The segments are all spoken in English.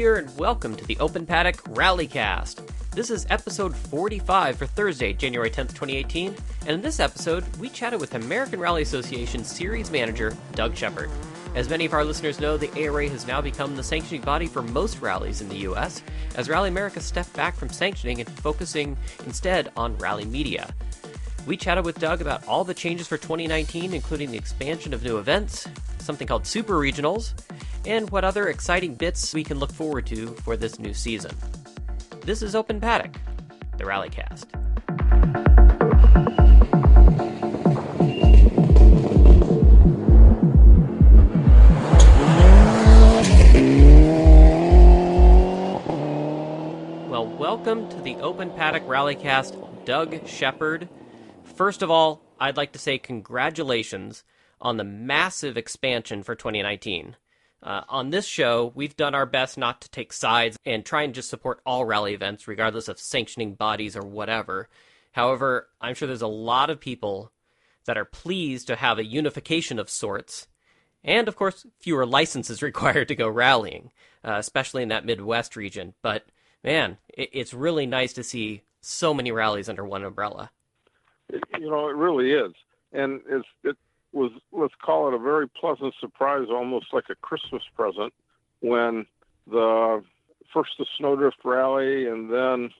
Year and welcome to the Open Paddock RallyCast. This is episode 45 for Thursday, January 10th, 2018, and in this episode, we chatted with American Rally Association Series Manager Doug Shepard. As many of our listeners know, the ARA has now become the sanctioning body for most rallies in the U.S., as Rally America stepped back from sanctioning and focusing instead on rally media. We chatted with Doug about all the changes for 2019, including the expansion of new events, something called Super Regionals, and what other exciting bits we can look forward to for this new season. This is Open Paddock, the RallyCast. Well, welcome to the Open Paddock RallyCast, Doug Shepard. First of all, I'd like to say congratulations on the massive expansion for 2019. On this show, we've done our best not to take sides and try and just support all rally events, regardless of sanctioning bodies or whatever. However, I'm sure there's a lot of people that are pleased to have a unification of sorts, and of course, fewer licenses required to go rallying, especially in that Midwest region. But man, it's really nice to see so many rallies under one umbrella. You know, it really is. And it was, let's call it a very pleasant surprise, almost like a Christmas present, when first the Snowdrift Rally and then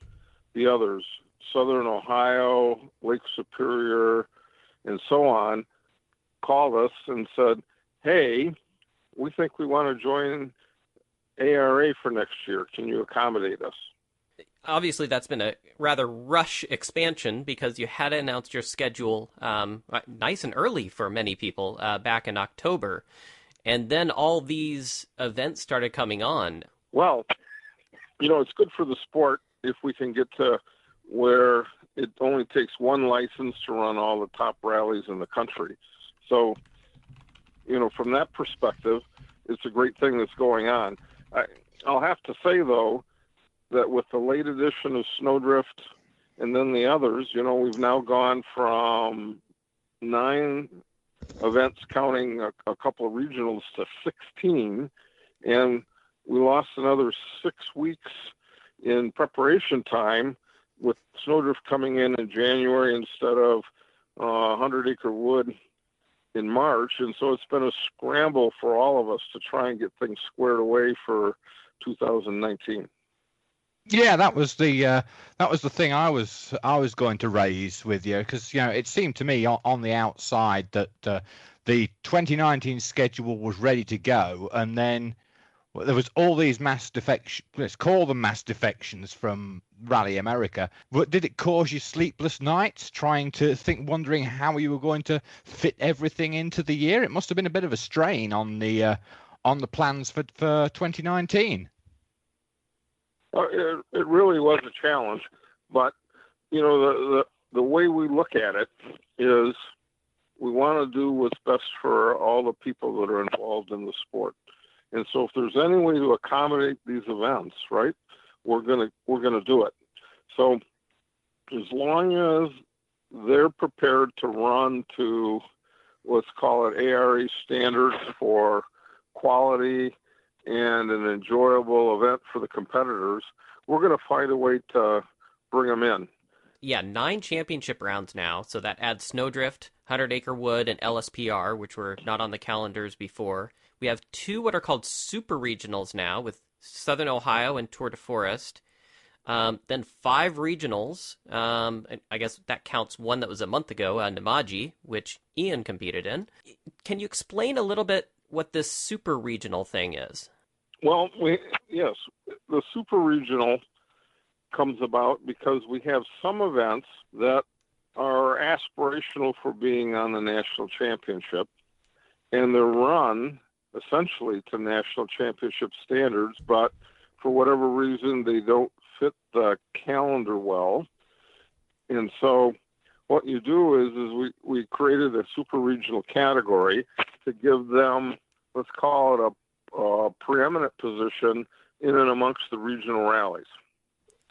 the others, Southern Ohio, Lake Superior, and so on, called us and said, hey, we think we want to join ARA for next year. Can you accommodate us? Obviously, that's been a rather rush expansion because you had announced your schedule nice and early for many people back in October. And then all these events started coming on. Well, you know, it's good for the sport if we can get to where it only takes one license to run all the top rallies in the country. So, you know, from that perspective, it's a great thing that's going on. I'll have to say, though, that with the late edition of Snowdrift and then the others, you know, we've now gone from 9 events, counting a couple of regionals, to 16, and we lost another 6 weeks in preparation time with Snowdrift coming in January instead of 100 Acre Wood in March, and so it's been a scramble for all of us to try and get things squared away for 2019. Yeah, that was the thing I was going to raise with you, because you know it seemed to me on the outside that the 2019 schedule was ready to go, and then there was all these mass defections. Let's call them mass defections from Rally America. But did it cause you sleepless nights trying to wondering how you were going to fit everything into the year? It must have been a bit of a strain on the plans for 2019. It really was a challenge, but you know the way we look at it is we want to do what's best for all the people that are involved in the sport, and so if there's any way to accommodate these events, right, we're gonna do it. So as long as they're prepared to run to, let's call it ARA standards for quality and an enjoyable event for the competitors, we're going to find a way to bring them in. Yeah, 9 championship rounds now, so that adds Snowdrift, 100 Acre Wood, and LSPR, which were not on the calendars before. We have 2 what are called Super Regionals now, with Southern Ohio and Tour de Forest. Then 5 regionals. I guess that counts one that was a month ago, Namaji, which Ian competed in. Can you explain a little bit what this super regional thing is? Well, yes, the super regional comes about because we have some events that are aspirational for being on the national championship, and they're run essentially to national championship standards, but for whatever reason they don't fit the calendar well. And so what you do is we created a super regional category to give them, let's call it a preeminent position in and amongst the regional rallies.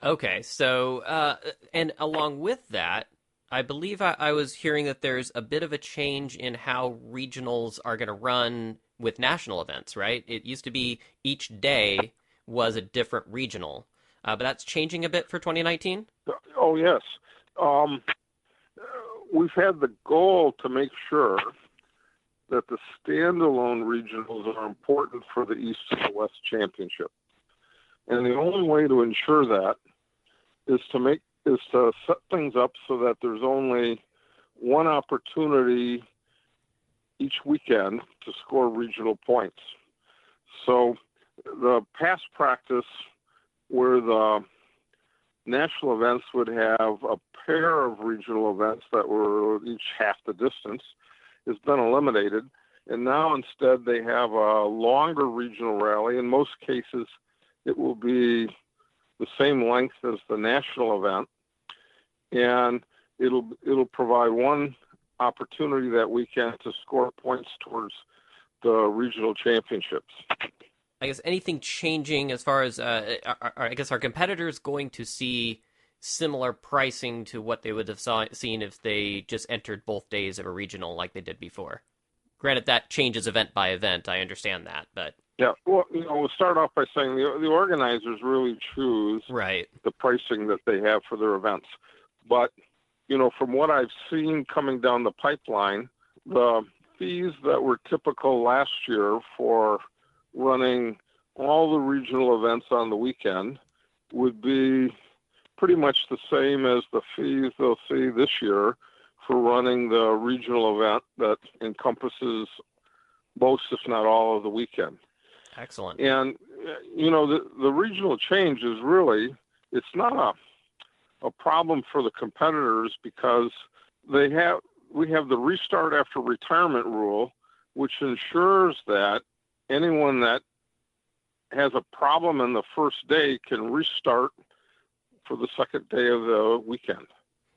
Okay, so, and along with that, I believe I was hearing that there's a bit of a change in how regionals are going to run with national events, right? It used to be each day was a different regional. But that's changing a bit for 2019? Oh, yes. We've had the goal to make sure that the standalone regionals are important for the East and the West Championship. And the only way to ensure that is to set things up so that there's only one opportunity each weekend to score regional points. So the past practice where the national events would have a pair of regional events that were each half the distance has been eliminated. And now instead they have a longer regional rally. In most cases, it will be the same length as the national event. And it'll provide one opportunity that weekend to score points towards the regional championships. I guess anything changing as far as, I guess, are competitors going to see similar pricing to what they would have seen if they just entered both days of a regional like they did before? Granted, that changes event by event. I understand that, but... Yeah, well, we'll start off by saying the organizers really choose the pricing that they have for their events. But, from what I've seen coming down the pipeline, the fees that were typical last year for running all the regional events on the weekend would be pretty much the same as the fees they'll see this year for running the regional event that encompasses most, if not all, of the weekend. Excellent. And, the regional change is really, it's not a problem for the competitors because we have the restart after retirement rule, which ensures that anyone that has a problem in the first day can restart for the second day of the weekend.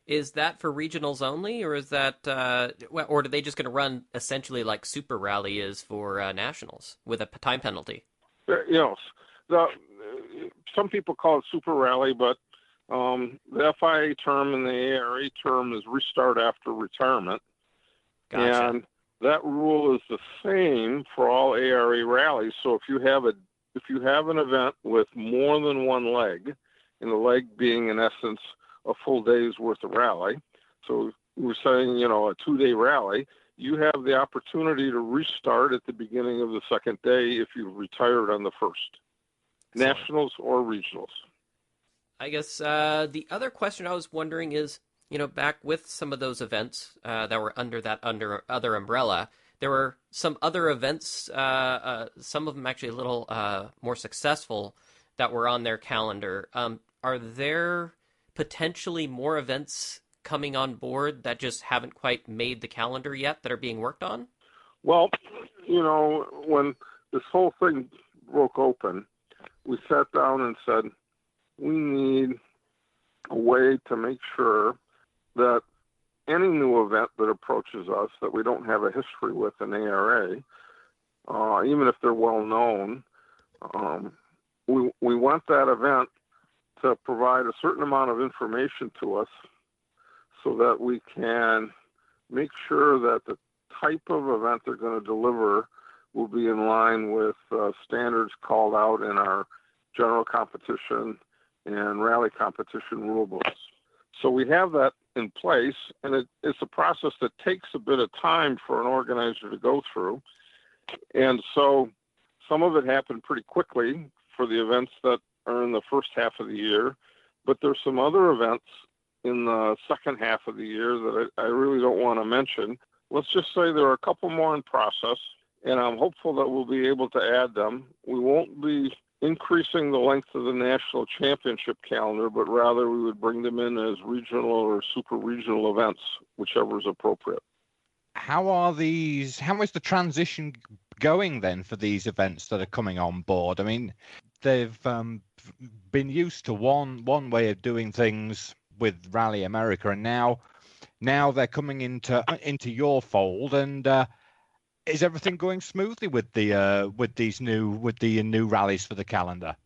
Is that for regionals only, or is that, or are they just going to run essentially like Super Rally is for nationals with a time penalty? Some people call it Super Rally, but the FIA term and the ARA term is restart after retirement. Gotcha. And that rule is the same for all ARA rallies. So if you have an event with more than one leg, and the leg being in essence a full day's worth of rally, so we're saying a 2-day rally, you have the opportunity to restart at the beginning of the second day if you've retired on the first, nationals or regionals. I guess the other question I was wondering is, back with some of those events that were under other umbrella, there were some other events, some of them actually a little more successful, that were on their calendar. Are there potentially more events coming on board that just haven't quite made the calendar yet that are being worked on? Well, when this whole thing broke open, we sat down and said, we need a way to make sure that any new event that approaches us that we don't have a history with in ARA, even if they're well known, we want that event to provide a certain amount of information to us so that we can make sure that the type of event they're going to deliver will be in line with standards called out in our general competition and rally competition rule books. So we have that in place, and it's a process that takes a bit of time for an organizer to go through. And so some of it happened pretty quickly for the events that are in the first half of the year, but there's some other events in the second half of the year that I really don't want to mention. Let's just say there are a couple more in process, and I'm hopeful that we'll be able to add them. We won't be increasing the length of the national championship calendar, but rather we would bring them in as regional or super regional events, whichever is appropriate. How is the transition going then for these events that are coming on board? I mean, they've been used to one way of doing things with Rally America, and now they're coming into your fold. And is everything going smoothly with the new rallies for the calendar?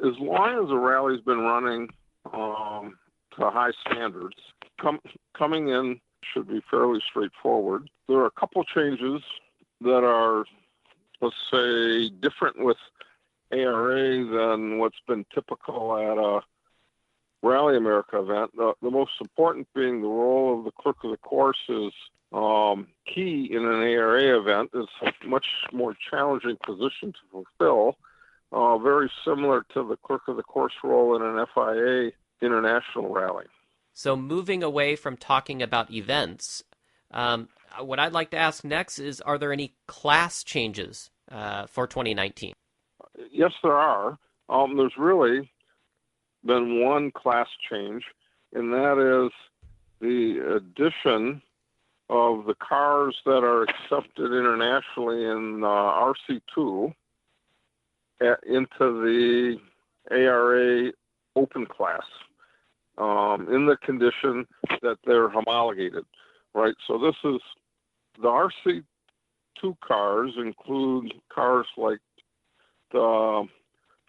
As long as the rally's been running to high standards, coming in should be fairly straightforward. There are a couple changes that are, let's say, different with ARA than what's been typical at a Rally America event. The most important being the role of the clerk of the course is key in an ARA event. It's a much more challenging position to fulfill, very similar to the clerk of the course role in an FIA international rally. So moving away from talking about events, what I'd like to ask next is, are there any class changes for 2019? Yes, there are. There's really been one class change, and that is the addition of the cars that are accepted internationally in RC2 into the ARA open class in the condition that they're homologated, right? So this is the RC2 cars include cars like the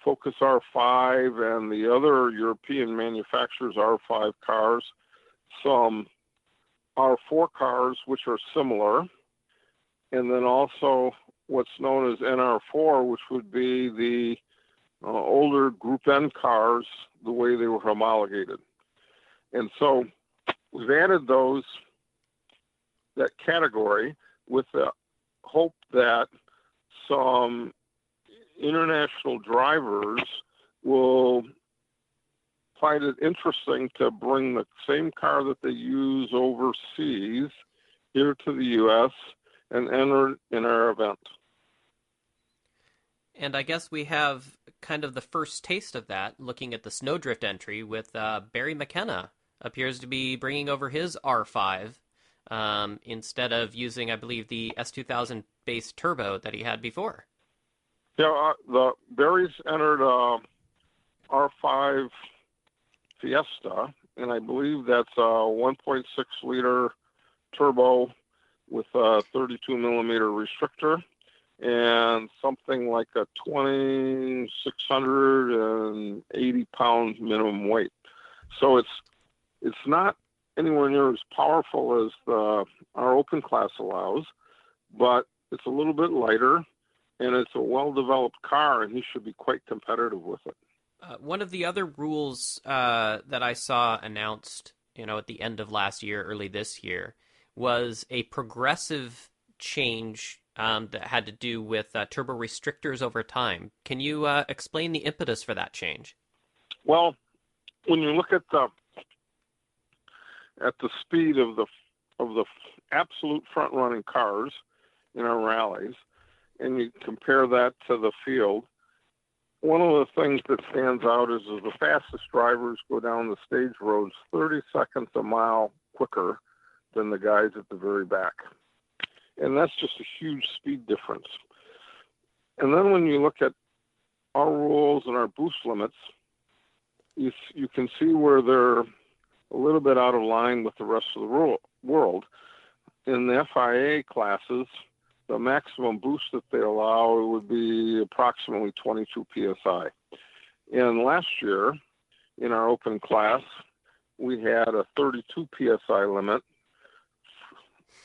Focus R5 and the other European manufacturers' R5 cars, some R4 cars, which are similar, and then also what's known as NR4, which would be the older Group N cars, the way they were homologated. And so we've added that category with the hope that some international drivers will find it interesting to bring the same car that they use overseas here to the U.S. and enter in our event. And I guess we have kind of the first taste of that, looking at the Snowdrift entry with Barry McKenna appears to be bringing over his R5 instead of using, I believe, the S2000 base turbo that he had before. Yeah, the Barry's entered R5 Fiesta, and I believe that's a 1.6 liter turbo with a 32 millimeter restrictor and something like a 2,680 pound minimum weight. So it's not anywhere near as powerful as our open class allows, but it's a little bit lighter, and it's a well-developed car, and he should be quite competitive with it. One of the other rules that I saw announced, at the end of last year, early this year, was a progressive change that had to do with turbo restrictors over time. Can you explain the impetus for that change? Well, when you look at the speed of the absolute front-running cars in our rallies, and you compare that to the field, one of the things that stands out is the fastest drivers go down the stage roads 30 seconds a mile quicker than the guys at the very back. And that's just a huge speed difference. And then when you look at our rules and our boost limits, you can see where they're a little bit out of line with the rest of the world. In the FIA classes, the maximum boost that they allow would be approximately 22 psi. And last year, in our open class, we had a 32 psi limit,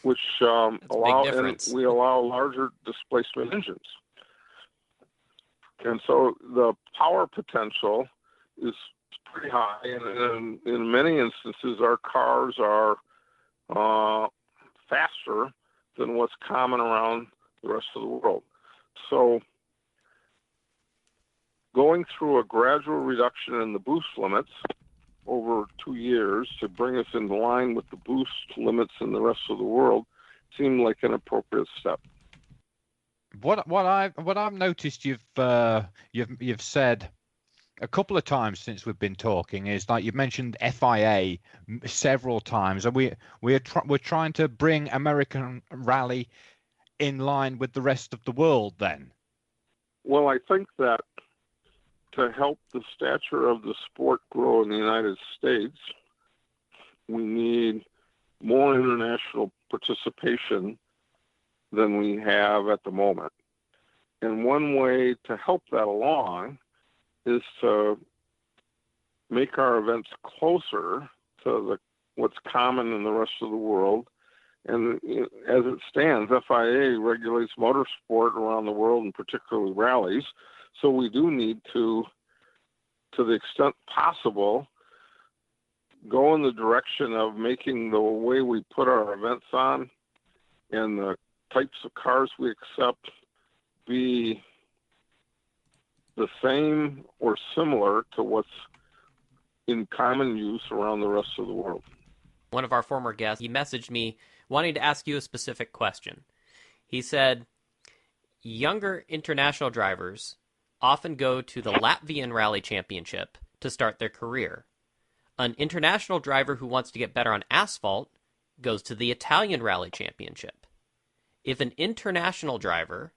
which we allow larger displacement engines. And so the power potential is pretty high, and in many instances, our cars are faster than what's common around the rest of the world. So going through a gradual reduction in the boost limits over 2 years to bring us in line with the boost limits in the rest of the world seemed like an appropriate step. What I've noticed you've said a couple of times since we've been talking is, like, you've mentioned FIA several times, and we're trying to bring American Rally in line with the rest of the world then. Well, I think that to help the stature of the sport grow in the United States, we need more international participation than we have at the moment. And one way to help that along is to make our events closer to what's common in the rest of the world. And as it stands, FIA regulates motorsport around the world, and particularly rallies. So we do need to the extent possible, go in the direction of making the way we put our events on and the types of cars we accept be the same or similar to what's in common use around the rest of the world. One of our former guests, he messaged me wanting to ask you a specific question. He said, younger international drivers often go to the Latvian Rally Championship to start their career. An international driver who wants to get better on asphalt goes to the Italian Rally Championship. If an international driver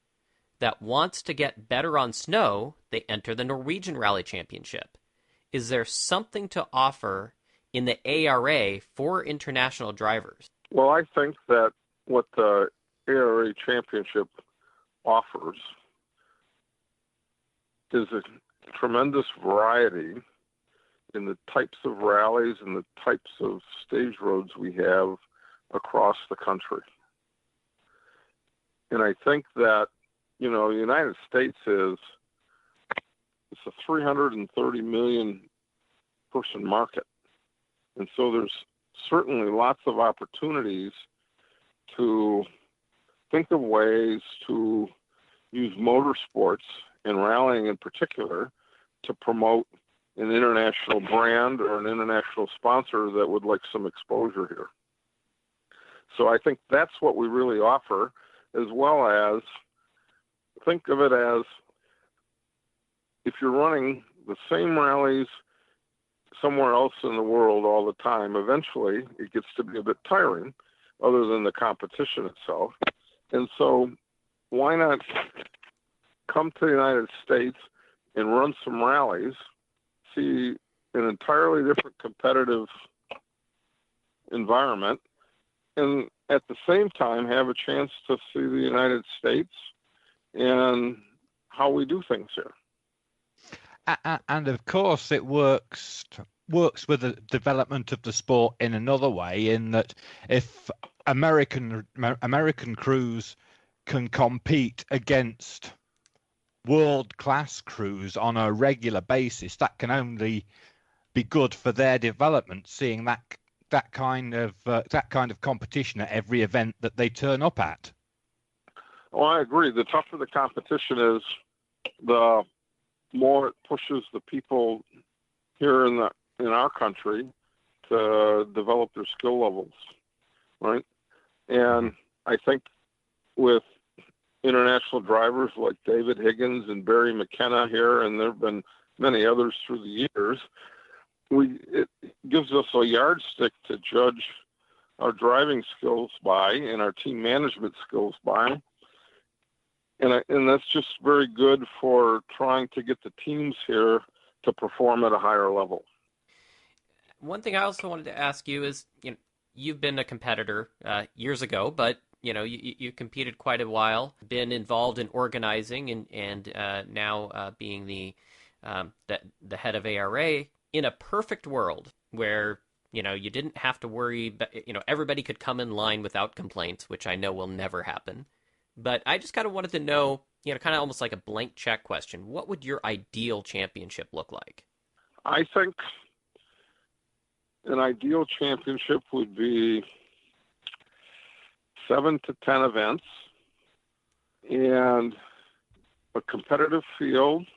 that wants to get better on snow, they enter the Norwegian Rally Championship. Is there something to offer in the ARA for international drivers? Well, I think that what the ARA Championship offers is a tremendous variety in the types of rallies and the types of stage roads we have across the country. And I think that, the United States it's a 330 million person market. And so there's certainly lots of opportunities to think of ways to use motorsports and rallying in particular to promote an international brand or an international sponsor that would like some exposure here. So I think that's what we really offer, as well as think of it as if you're running the same rallies somewhere else in the world all the time, eventually it gets to be a bit tiring other than the competition itself. And so why not come to the United States and run some rallies, see an entirely different competitive environment, and at the same time have a chance to see the United States and how we do things here. And of course, it works with the development of the sport in another way, in that if American crews can compete against world-class crews on a regular basis, that can only be good for their development, seeing that kind of competition at every event that they turn up at. Oh, I agree. The tougher the competition is, the more it pushes the people here in our country to develop their skill levels, right? And I think with international drivers like David Higgins and Barry McKenna here, and there have been many others through the years, it gives us a yardstick to judge our driving skills by and our team management skills by. And that's just very good for trying to get the teams here to perform at a higher level. One thing I also wanted to ask you is, you've been a competitor years ago, but you competed quite a while, been involved in organizing, and now being the head of ARA. In a perfect world where you didn't have to worry, but everybody could come in line without complaints, which I know will never happen. But I just kind of wanted to know, kind of almost like a blank check question. What would your ideal championship look like? I think an ideal championship would be 7 to 10 events and a competitive field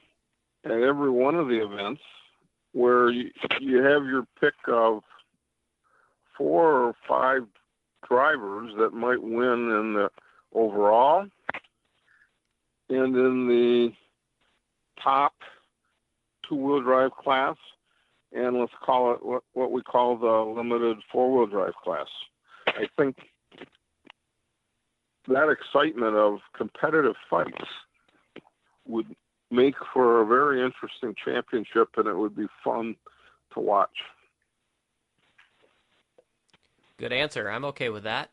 at every one of the events where you have your pick of 4 or 5 drivers that might win in the overall and in the top two-wheel drive class, and let's call it what we call the limited four-wheel drive class. I think that excitement of competitive fights would make for a very interesting championship, and it would be fun to watch. Good answer. I'm okay with that.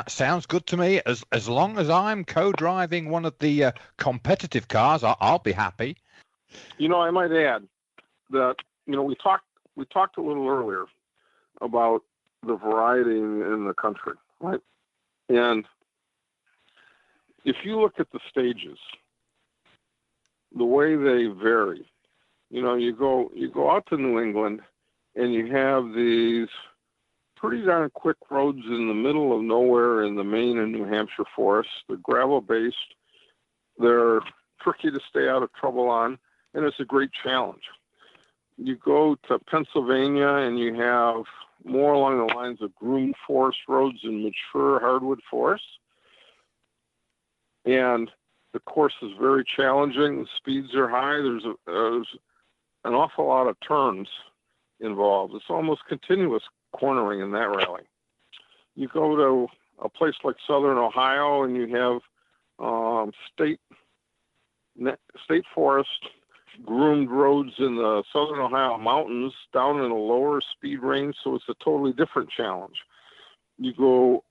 Sounds good to me. As long as I'm co-driving one of the competitive cars, I'll be happy. I might add that we talked a little earlier about the variety in the country, right? And if you look at the stages, the way they vary. You know, you go out to New England, and you have these pretty darn quick roads in the middle of nowhere in the Maine and New Hampshire forests. They're gravel-based. They're tricky to stay out of trouble on, and it's a great challenge. You go to Pennsylvania, and you have more along the lines of groomed forest roads and mature hardwood forests. And the course is very challenging. The speeds are high. There's an awful lot of turns involved. It's almost continuous cornering in that rally. You go to a place like Southern Ohio, and you have state forest groomed roads in the Southern Ohio mountains down in a lower speed range, so it's a totally different challenge. You go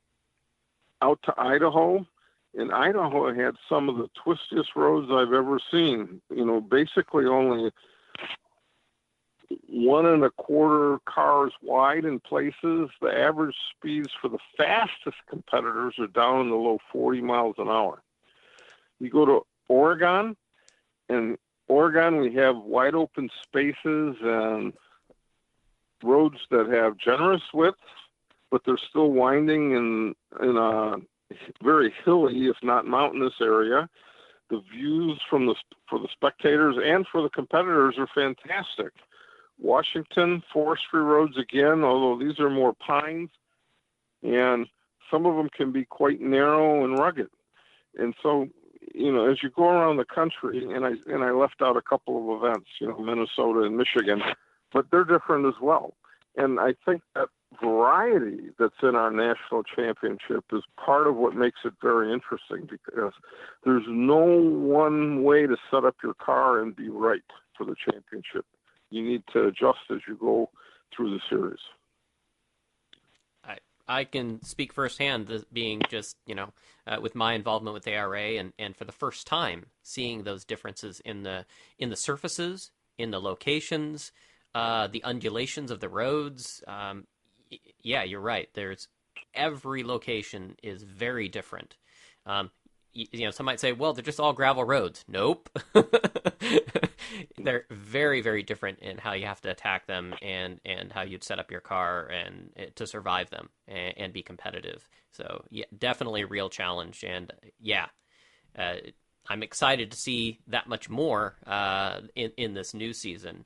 out to Idaho, and Idaho had some of the twistiest roads I've ever seen. You know, basically only 1.25 cars wide in places. The average speeds for the fastest competitors are down in the low 40 miles an hour. You go to Oregon, and Oregon, we have wide open spaces and roads that have generous widths, but they're still winding in a very hilly, if not mountainous area. The views for the spectators and for the competitors are fantastic. Washington, forestry roads again, although these are more pines, and some of them can be quite narrow and rugged. And so, you know, as you go around the country, and I left out a couple of events, you know, Minnesota and Michigan, but they're different as well. And I think that variety that's in our national championship is part of what makes it very interesting, because there's no one way to set up your car and be right for the championship. You need to adjust as you go through the series. I can speak firsthand, being just, you know, with my involvement with ARA, and for the first time seeing those differences in the surfaces, in the locations, the undulations of the roads. Yeah, you're right. Every location is very different. You know, some might say, well, they're just all gravel roads. Nope. They're very, very different in how you have to attack them, and how you'd set up your car and to survive them and be competitive. So yeah, definitely a real challenge. And yeah, I'm excited to see that much more in this new season.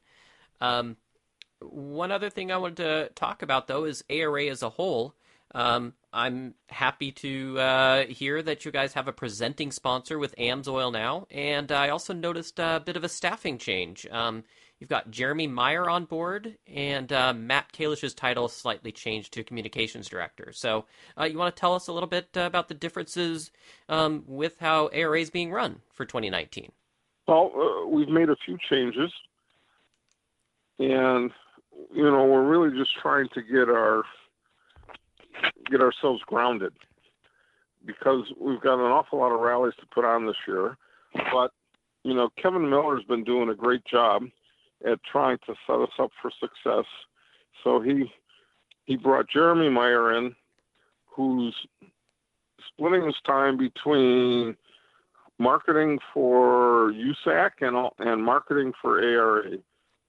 One other thing I wanted to talk about, though, is ARA as a whole. I'm happy to hear that you guys have a presenting sponsor with AMSOIL now, and I also noticed a bit of a staffing change. You've got Jeremy Meyer on board, and Matt Kalish's title slightly changed to Communications Director. So you want to tell us a little bit about the differences with how ARA is being run for 2019? Well, we've made a few changes, and, you know, we're really just trying to get ourselves grounded, because we've got an awful lot of rallies to put on this year. But, you know, Kevin Miller's been doing a great job at trying to set us up for success. So he brought Jeremy Meyer in, who's splitting his time between marketing for USAC and marketing for ARA.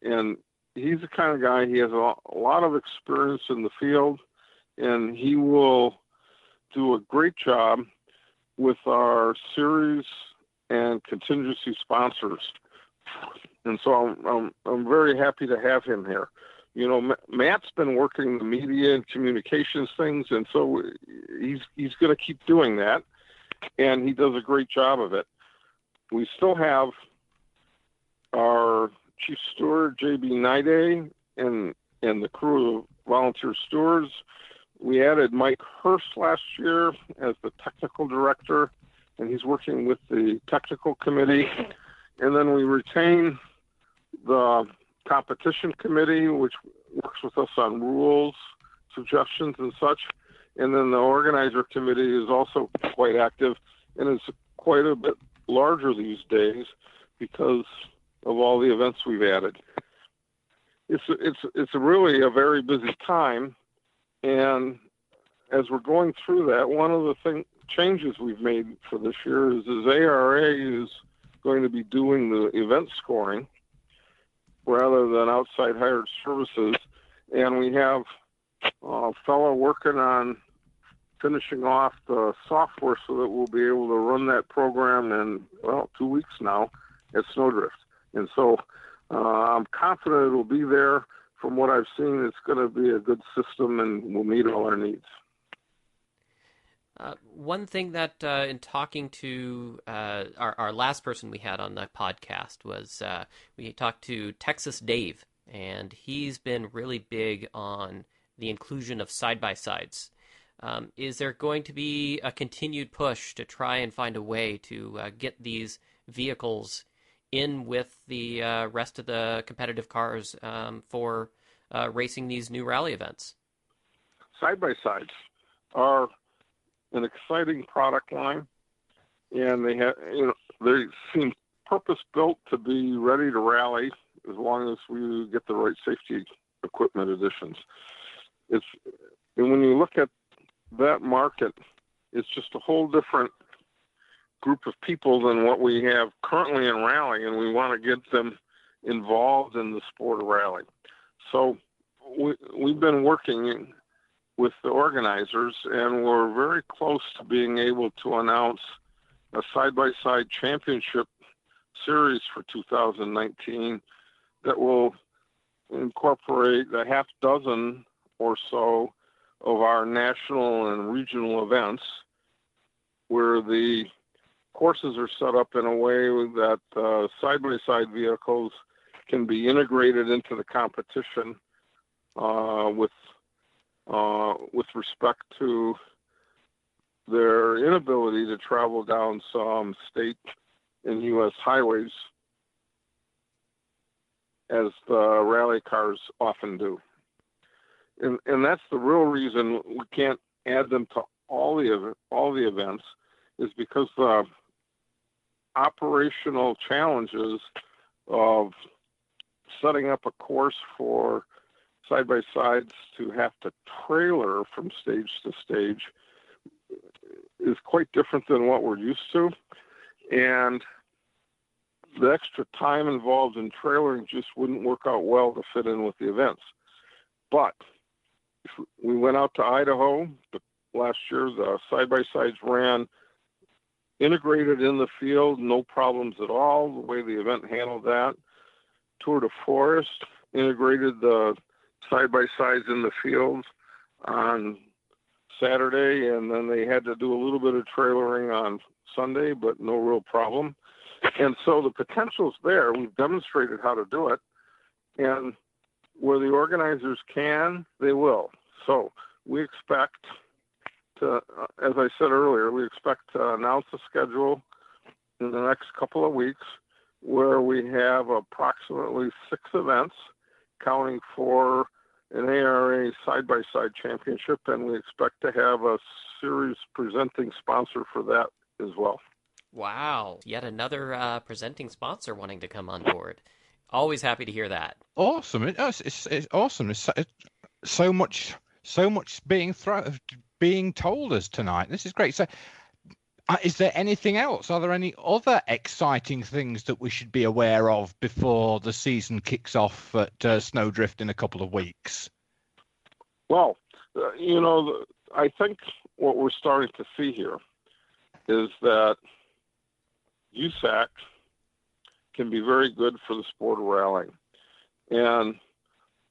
And he's the kind of guy, he has a lot of experience in the field, and he will do a great job with our series and contingency sponsors. And so I'm very happy to have him here. You know, Matt's been working the media and communications things, and so he's going to keep doing that, and he does a great job of it. We still have our chief steward, J.B. Nide, and the crew of volunteer stewards. We added Mike Hurst last year as the technical director, and he's working with the technical committee. And then we retain the competition committee, which works with us on rules, suggestions, and such. And then the organizer committee is also quite active, and it's quite a bit larger these days because of all the events we've added. It's really a very busy time. And as we're going through that, one of the changes we've made for this year is ARA is going to be doing the event scoring rather than outside hired services. And we have a fellow working on finishing off the software so that we'll be able to run that program in, 2 weeks now at Snowdrift. And so I'm confident it'll be there. From what I've seen, it's going to be a good system and will meet all our needs. One thing that in talking to our last person we had on the podcast was we talked to Texas Dave, and he's been really big on the inclusion of side-by-sides. Is there going to be a continued push to try and find a way to get these vehicles in with the rest of the competitive cars for racing these new rally events? Side-by-sides are an exciting product line, and they seem purpose-built to be ready to rally as long as we get the right safety equipment additions. And when you look at that market, it's just a whole different group of people than what we have currently in rally, and we want to get them involved in the sport of rally. So we've been working with the organizers, and we're very close to being able to announce a side-by-side championship series for 2019 that will incorporate a half dozen or so of our national and regional events, where the courses are set up in a way that side-by-side vehicles can be integrated into the competition with respect to their inability to travel down some state and U.S. highways, as the rally cars often do. And that's the real reason we can't add them to all the events, is because the operational challenges of setting up a course for side-by-sides to have to trailer from stage to stage is quite different than what we're used to. And the extra time involved in trailering just wouldn't work out well to fit in with the events. But if we went out to Idaho last year, the side-by-sides ran integrated in the field, no problems at all, the way the event handled that. Tour de Forest integrated the side-by-sides in the field on Saturday, and then they had to do a little bit of trailering on Sunday, but no real problem. And so the potential's there. We've demonstrated how to do it, and where the organizers can, they will. So we expect to, as I said earlier, we expect to announce a schedule in the next couple of weeks where we have approximately 6 events, counting for an ARA side-by-side championship, and we expect to have a series presenting sponsor for that as well. Wow, yet another presenting sponsor wanting to come on board. Always happy to hear that. Awesome! It's awesome. It's so much being told us tonight. This is great. So, is there anything else? Are there any other exciting things that we should be aware of before the season kicks off at Snowdrift in a couple of weeks? Well, I think what we're starting to see here is that USAC can be very good for the sport of rallying. And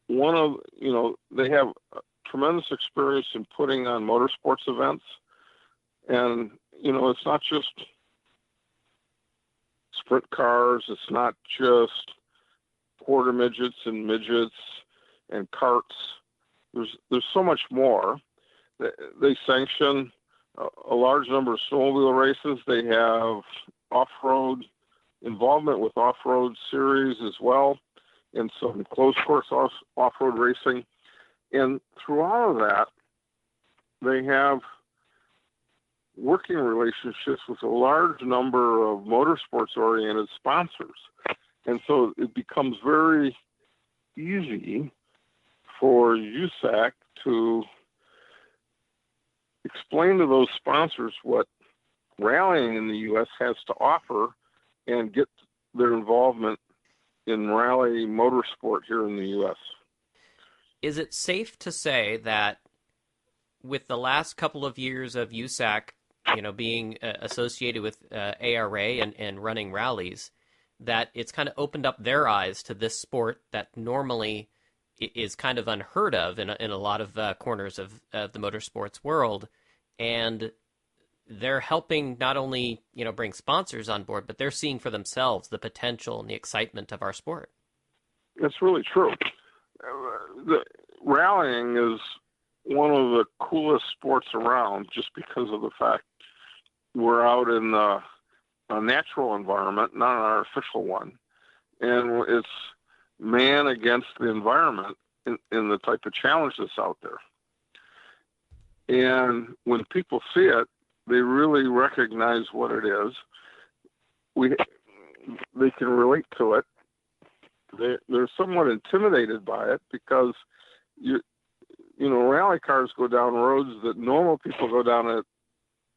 they have tremendous experience in putting on motorsports events. And, it's not just sprint cars. It's not just quarter midgets and midgets and karts. There's so much more. They sanction a large number of snowmobile races. They have off-road involvement with off-road series as well, and some closed course off-road racing. And through all of that, they have working relationships with a large number of motorsports-oriented sponsors. And so it becomes very easy for USAC to explain to those sponsors what rallying in the U.S. has to offer and get their involvement in rally motorsport here in the U.S. Is it safe to say that with the last couple of years of USAC, being associated with ARA and running rallies, that it's kind of opened up their eyes to this sport that normally is kind of unheard of in a lot of corners of the motorsports world, and they're helping not only bring sponsors on board, but they're seeing for themselves the potential and the excitement of our sport. That's really true. The rallying is one of the coolest sports around, just because of the fact we're out in a natural environment, not an artificial one, and it's man against the environment in the type of challenge that's out there. And when people see it, they really recognize what it is. They can relate to it. They're somewhat intimidated by it, because rally cars go down roads that normal people go down at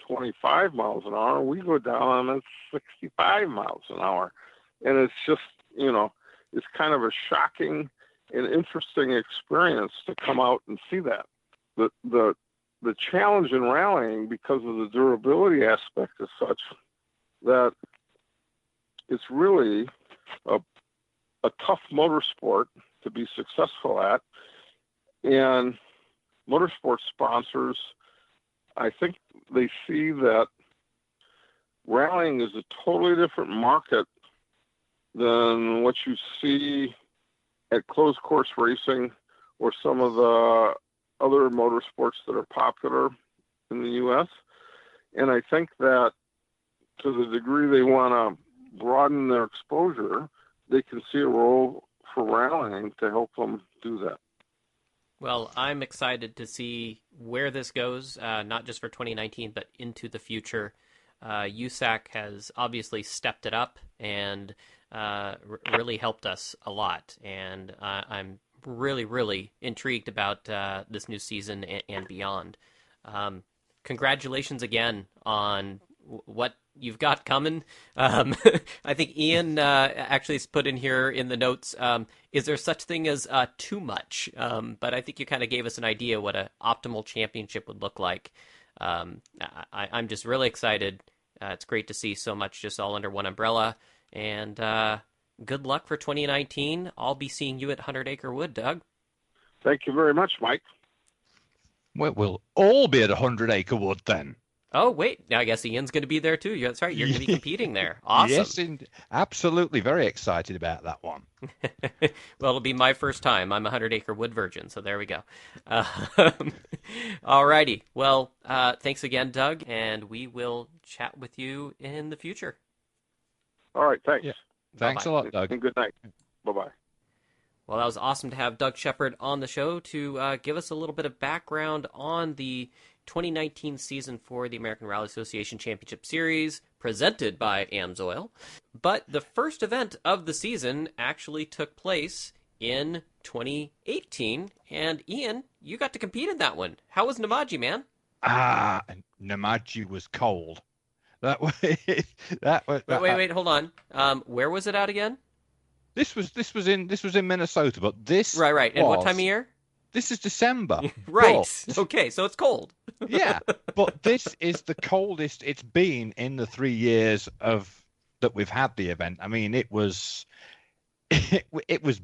25 miles an hour. We go down at 65 miles an hour. And it's just, it's kind of a shocking and interesting experience to come out and see that. The challenge in rallying, because of the durability aspect, is such that it's really a tough motorsport to be successful at. And motorsport sponsors, I think they see that rallying is a totally different market than what you see at closed course racing or some of the other motorsports that are popular in the U.S. And I think that to the degree they want to broaden their exposure, they can see a role for rallying to help them do that. Well, I'm excited to see where this goes, not just for 2019, but into the future. USAC has obviously stepped it up and really helped us a lot. And I'm really, really intrigued about this new season and beyond. Congratulations again on what you've got coming. I think Ian actually has put in here in the notes, is there such thing as too much? But I think you kind of gave us an idea what an optimal championship would look like. I'm just really excited. It's great to see so much just all under one umbrella. And good luck for 2019. I'll be seeing you at 100 Acre Wood, Doug. Thank you very much, Mike. Well, we'll all be at 100 Acre Wood then. Oh, wait. I guess Ian's going to be there, too. That's right. You're going to be competing there. Awesome. Yes, absolutely. Very excited about that one. Well, it'll be my first time. I'm a 100-acre wood virgin, so there we go. All righty. Well, thanks again, Doug, and we will chat with you in the future. All right. Thanks. Yeah. Thanks Bye-bye. a lot, Doug. And good night. Bye-bye. Well, that was awesome to have Doug Shepard on the show to give us a little bit of background on the 2019 season for the American Rally Association Championship Series, presented by AMSOIL. But the first event of the season actually took place in 2018. And Ian, you got to compete in that one. How was Namaji, man? Namaji was cold. Wait, hold on. Where was it at again? This was in Minnesota, but this right. And what time of year? This is December. Right. But, okay, so it's cold. Yeah, but this is the coldest it's been in the 3 years that we've had the event. I mean, it was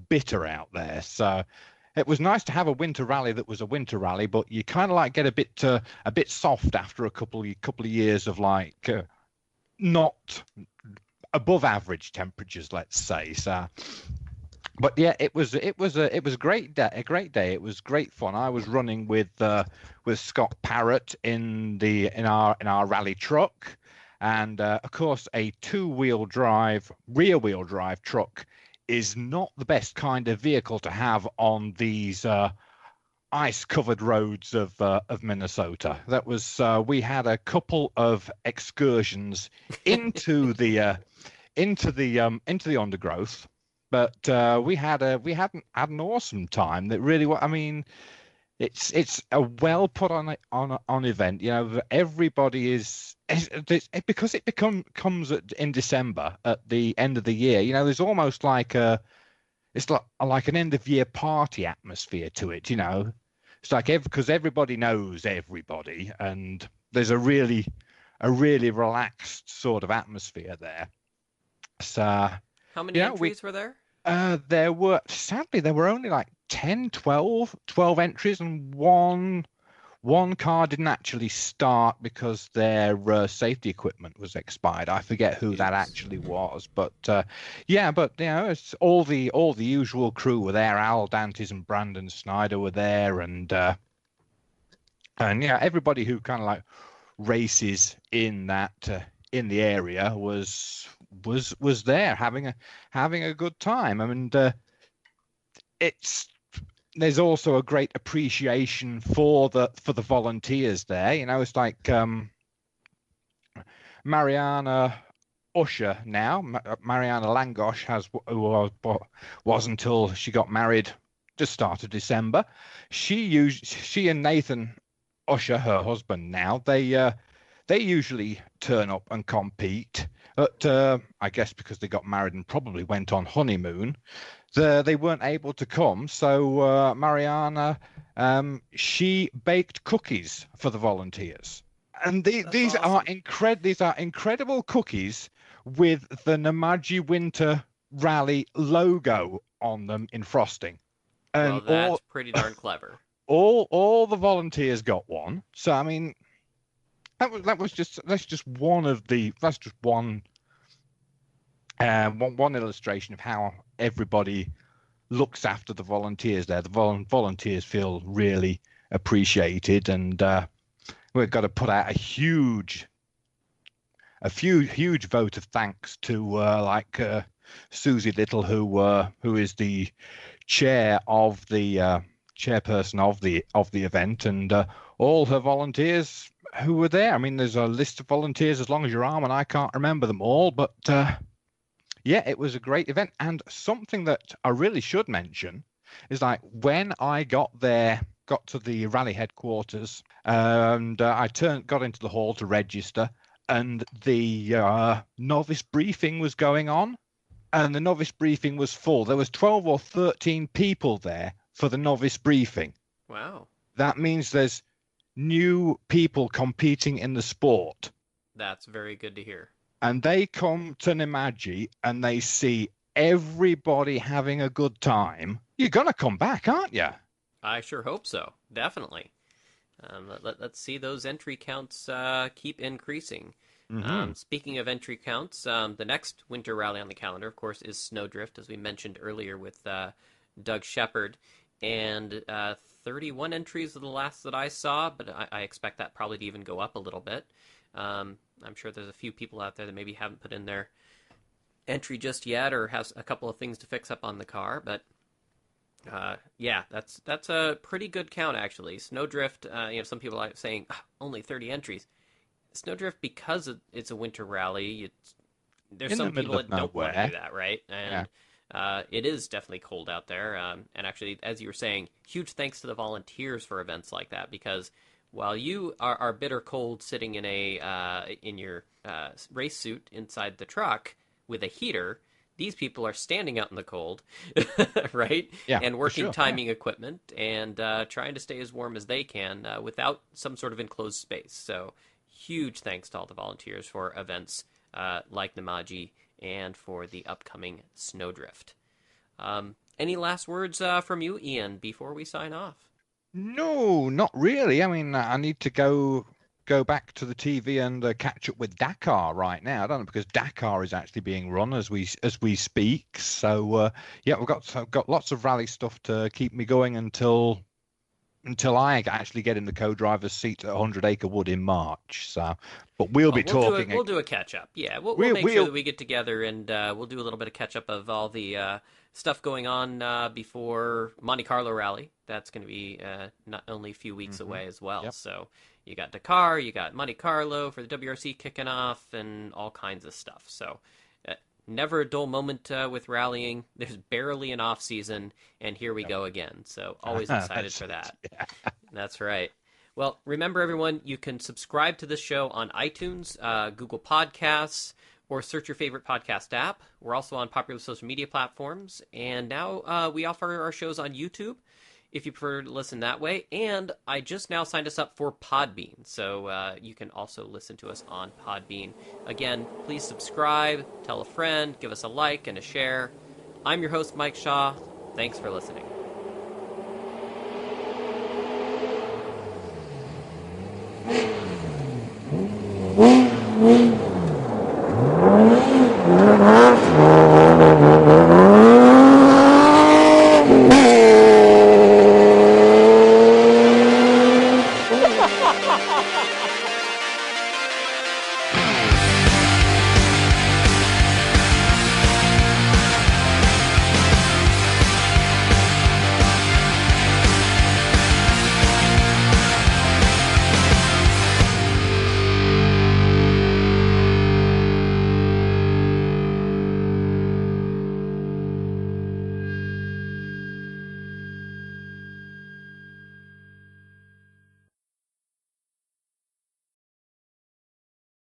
bitter out there. So it was nice to have a winter rally that was a winter rally, but you kind of like get a bit soft after a couple of years of not above average temperatures, let's say. So. But yeah, it was a great day. It was great fun. I was running with Scott Parrott in our rally truck, and of course a rear wheel drive truck is not the best kind of vehicle to have on these ice covered roads of Minnesota. That was we had a couple of excursions into the undergrowth. But we had an awesome time. That really, I mean, it's a well put on event. You know, everybody because it comes in December at the end of the year. You know, there's almost like like an end of year party atmosphere to it. You know, it's like because everybody knows everybody, and there's a really relaxed sort of atmosphere there. So, How many yeah, entries were there? sadly, there were only like 10, 12 entries, and one car didn't actually start because their safety equipment was expired. I forget who that Oops. actually was, but yeah, but you know, it's all the usual crew were there. Al Dantes and Brandon Snyder were there, and yeah, everybody who kind of like races in that in the area was there having a good time. I mean, it's there's also a great appreciation for the volunteers there. You know, it's like Mariana Usher now. Mariana Langosh was until she got married just start of December. She and Nathan Usher, her husband now, they usually turn up and compete. But I guess because they got married and probably went on honeymoon, they weren't able to come. So Mariana, she baked cookies for the volunteers, and That's these are awesome. incredible cookies with the Namaji Winter Rally logo on them in frosting, Well, and that's pretty darn clever. all the volunteers got one. So I mean, that's just one of the that's just one illustration of how everybody looks after the volunteers there. The volunteers feel really appreciated, and we've got to put out huge vote of thanks to Susie Little, who is the chairperson of the event, and all her volunteers who were there. I mean, there's a list of volunteers as long as your arm, and I can't remember them all, but yeah, it was a great event. And something that I really should mention is like when I got to the rally headquarters, and I got into the hall to register, and the novice briefing was going on, and the novice briefing was full. There was 12 or 13 people there for the novice briefing. Wow. That means there's new people competing in the sport. That's very good to hear. And they come to Nemaji and they see everybody having a good time, you're going to come back, aren't you? I sure hope so. Definitely. Let's see those entry counts keep increasing. Mm-hmm. Speaking of entry counts, the next winter rally on the calendar, of course, is Snowdrift, as we mentioned earlier with Doug Shepard. And 31 entries are the last that I saw, but I expect that probably to even go up a little bit. I'm sure there's a few people out there that maybe haven't put in their entry just yet or has a couple of things to fix up on the car, but yeah, that's a pretty good count actually. Snowdrift, some people are saying only 30 entries. Snowdrift, because it's a winter rally, there's some people that don't want to do that, right? And it is definitely cold out there. And actually, as you were saying, huge thanks to the volunteers for events like that, because while you are bitter cold sitting in your race suit inside the truck with a heater, these people are standing out in the cold, right? Yeah, and working sure, timing equipment and trying to stay as warm as they can without some sort of enclosed space. So huge thanks to all the volunteers for events like Namaji and for the upcoming Snowdrift. Any last words from you, Ian, before we sign off? No, not really. I mean, I need to go back to the TV and catch up with Dakar right now. I don't know, because Dakar is actually being run as we speak. So yeah, I've got lots of rally stuff to keep me going until I actually get in the co-driver's seat at 100 Acre Wood in March. So, but we'll be talking. We'll do a catch up. Yeah, we'll make sure that we get together and we'll do a little bit of catch up of all the stuff going on before Monte Carlo Rally. That's going to be not only a few weeks away as well. Yep. So you got Dakar, you got Monte Carlo for the WRC kicking off, and all kinds of stuff. So never a dull moment with rallying. There's barely an off season, and here we go again. So always excited for that. Yeah. That's right. Well, remember, everyone, you can subscribe to this show on iTunes, Google Podcasts, or search your favorite podcast app. We're also on popular social media platforms, and now we offer our shows on YouTube if you prefer to listen that way. And I just now signed us up for Podbean, so you can also listen to us on Podbean. Again, please subscribe, tell a friend, give us a like and a share. I'm your host, Mike Shaw. Thanks for listening. Yeah.